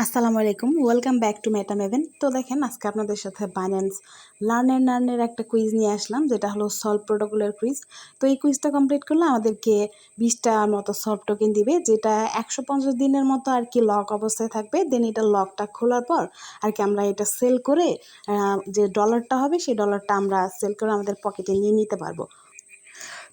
আসসালামু আলাইকুম, welcome back to মেটামেভেন। তো দেখেন আজকে আপনাদের সাথে বাইন্যান্স লার্নের একটা কুইজ নিয়ে আসলাম, যেটা হলো সলভ প্রোটোকলের কুইজ। তো এই কুইজটা কমপ্লিট করলে আমাদেরকে 20টার মতো সলভ টোকেন দিবে, যেটা 150 দিনের মতো আর কি লক অবস্থায় থাকবে। দেন এটা লকটা খোলার পর আর কি আমরা এটা সেল করে যে ডলারটা হবে সেই ডলারটা আমরা সেল করে আমাদের পকেটে নিয়ে নিতে পারবো।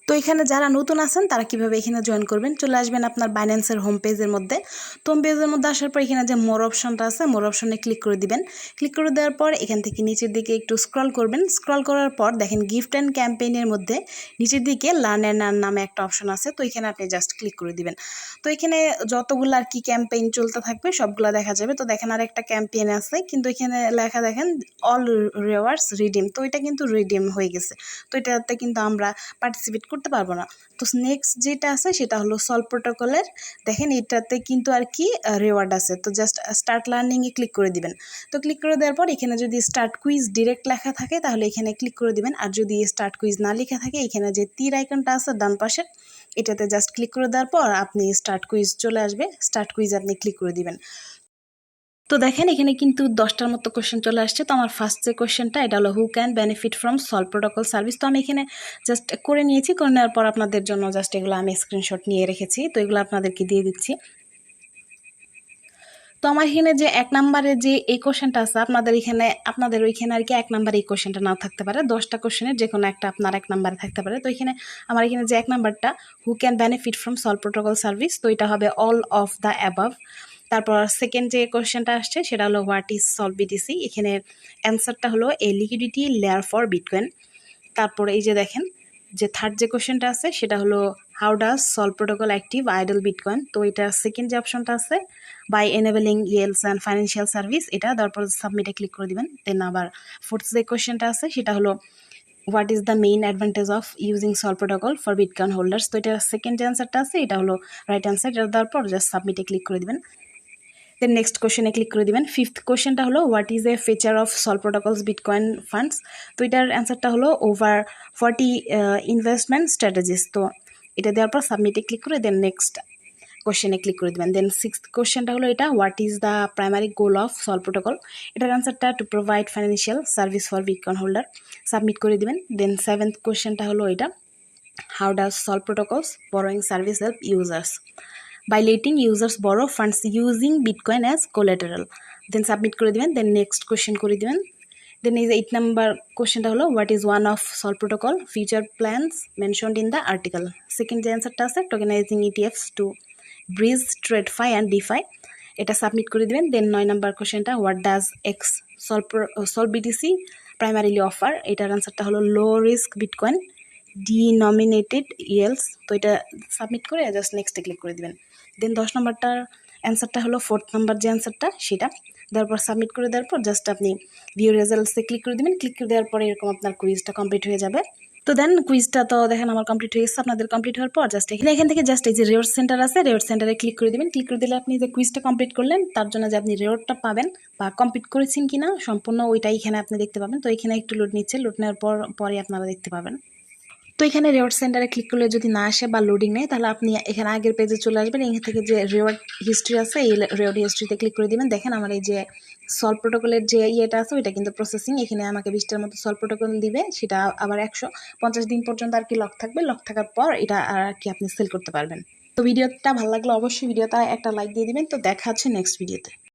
তো এখানে যারা নতুন আছেন তারা কিভাবে এখানে জয়েন করবেন, চলে আসবেন আপনার বাইন্যান্সের হোম পেজের মধ্যে। তো হোম পেজের মধ্যে আসার পর এখানে যে মোর অপশনটা আছে, মোর অপশনে ক্লিক করে দিবেন। ক্লিক করে দেওয়ার পর এখান থেকে নিচের দিকে একটু স্ক্রল করবেন। স্ক্রল করার পর দেখেন গিফট অ্যান্ড ক্যাম্পেইনের মধ্যে নিচের দিকে লার্ন অ্যান্ড আর্ন নামে একটা অপশন আছে। তো এখানে আপনি জাস্ট ক্লিক করে দিবেন। তো এখানে যতগুলো আর কি ক্যাম্পেইন চলতে থাকবে সবগুলো দেখা যাবে। তো দেখেন আর একটা ক্যাম্পেইন আছে, কিন্তু এখানে লেখা দেখেন অল রিওয়ার্ডস রিডিম। তো এটা কিন্তু রিডিম হয়ে গেছে। তো এটাতে কিন্তু আমরা পার্টিসিপেট করতে পারবো না। তো নেক্সট যেটা আছে সেটা হলো সলভ প্রোটোকলের। দেখেন এটাতে কিন্তু আর কি রিওয়ার্ড আছে। তো জাস্ট স্টার্ট লার্নিংয়ে ক্লিক করে দিবেন। তো ক্লিক করে দেওয়ার পর এখানে যদি স্টার্ট কুইজ ডিরেক্ট লেখা থাকে তাহলে এখানে ক্লিক করে দিবেন। আর যদি স্টার্ট কুইজ না লেখা থাকে এখানে যে তীর আইকনটা আছে ডান পাশে, এটাতে জাস্ট ক্লিক করে দেওয়ার পর আপনি স্টার্ট কুইজ চলে আসবে। স্টার্ট কুইজ আপনি ক্লিক করে দিবেন। তো দেখেন এখানে কিন্তু 10টার মতো কোশ্চেন চলে আসছে। তো আমার ফার্স্ট যে কোশ্চেনটা এটা হলো who can benefit from solve protocol service. তো আমি এখানে জাস্ট করে নিয়েছি, করে নেওয়ার পর আপনাদের জন্য জাস্ট এগুলো আমি স্ক্রিনশট নিয়ে রেখেছি। তো এগুলো আপনাদেরকে দিয়ে দিচ্ছি। তো আমার এখানে যে 1 নম্বরে যে এই কোশ্চেনটা আছে, আপনাদের ওইখানে আর কি 1 নম্বরে এই কোশ্চেনটা নাও থাকতে পারে। 10টা কোশ্চেনের যে কোনো একটা আপনার 1 নম্বরে থাকতে পারে। তো এখানে আমার এখানে যে 1 নম্বরটা who can benefit from solve protocol service, তো এটা হবে অল অফ দ্য অ্যাবাভ। তারপর সেকেন্ড যে কোশ্চেনটা আসছে সেটা হলো হোয়াট ইজ সলভ বিটিসি। এখানে অ্যান্সারটা হলো এ লিকুইডিটি লেয়ার ফর বিটকয়েন। তারপরে এই যে দেখেন যে থার্ড যে কোশ্চেনটা আছে সেটা হলো how does Solv protocol active idle bitcoin. তো এটা সেকেন্ড যে অপশনটা আছে by enabling yields and financial service, এটা তারপর সাবমিটে ক্লিক করে দিবেন। দেন আবার ফোর্থ যে কোশ্চেনটা আছে সেটা হলো what is the main advantage of using solve protocol for bitcoin holders. তো এটা সেকেন্ড যে অ্যান্সারটা আছে এটা হলো রাইট অ্যান্সার। এটা দেওয়ার পর জাস্ট সাবমিটে ক্লিক করে দিবেন। দেন নেক্সট কোশ্চেনে ক্লিক করে দিবেন। ফিফথ কোশ্চেনটা হলো what is a feature of solve protocols bitcoin funds. তো এটার অ্যান্সারটা হলো ওভার 40 ইনভেস্টমেন্ট স্ট্র্যাটেজিস। তো এটা দেওয়ার পর সাবমিটে ক্লিক করে দেন নেক্সট কোশ্চেনে ক্লিক করে দেবেন। দেন সিক্সথ কোশ্চেনটা হলো এটা what is the primary goal of Solv protocol. এটার অ্যান্সারটা to provide financial service for bitcoin holder. Submit করে দিবেন। দেন সেভেন্থ কোশ্চেনটা হলো এটা how does solve protocols borrowing service help users by letting users borrow funds using Bitcoin as collateral. Then submit করে দিবেন। দেন next question করে দিবেন। দেন এই যে 8 নাম্বার কোশ্চেনটা হলো what is one of Solv protocol future plans mentioned in the article. Second যে অ্যান্সারটা আছে tokenizing ETFs to bridge TradFi and DeFi, এটা সাবমিট করে দিবেন। দেন 9 নাম্বার কোশ্চেনটা what does X Solv BTC primarily offer, এটার অ্যান্সারটা হলো low risk bitcoin denominated yields. তো এটা সাবমিট করে জাস্ট নেক্সটে ক্লিক করে দিবেন। দেন 10 নম্বরটার অ্যান্সারটা হলো ফোর্থ নাম্বার যে অ্যান্সারটা সেটা দেওয়ার পর সাবমিট করে দেওয়ার পর জাস্ট আপনি ভিউ রেজাল্টসে ক্লিক করে দেবেন। ক্লিক করে দেওয়ার পরে এরকম আপনার কুইজটা কমপ্লিট হয়ে যাবে। তো দেন কুইজটা তো দেখেন আমার কমপ্লিট হয়ে গেছে। আপনাদের কমপ্লিট হওয়ার পর জাস্ট এখান থেকে জাস্ট এই যে রেওয়ার্ড সেন্টার আছে, রেওয়ার্ড সেন্টারে ক্লিক করে দেবেন। ক্লিক করে দিলে আপনি যে কুইজটা কমপ্লিট করলেন তার জন্য যে আপনি রেওয়ার্ডটা পাবেন বা কমপ্লিট করেছেন কিনা সম্পূর্ণ ওইটাই এখানে আপনি দেখতে পাবেন। তো এখানে একটু লোড নিচ্ছে, লোড নেওয়ার পরে আপনারা দেখতে পাবেন। তো এখানে রেওয়ার্ড সেন্টারে ক্লিক করলে যদি না আসে বা লোডিং নেই তাহলে আপনি এখানে আগের পেজে চলে আসবেন। এখান থেকে যে রেওয়ার্ড হিস্ট্রি আছে এই রেওয়ার্ড হিস্ট্রিতে ক্লিক করে দিবেন। দেখেন আমার এই যে সলভ প্রোটোকলের যে ইয়েটা আছে ওইটা কিন্তু প্রসেসিং। এখানে আমাকে 20টার মতো সলভ প্রোটোকল দিবে, সেটা আবার 150 দিন পর্যন্ত আর কি লক থাকবে। লক থাকার পর এটা আর কি আপনি সেল করতে পারবেন। তো ভিডিওটা ভালো লাগলে অবশ্যই ভিডিওটা একটা লাইক দিয়ে দিবেন। তো দেখা হচ্ছে নেক্সট ভিডিওতে।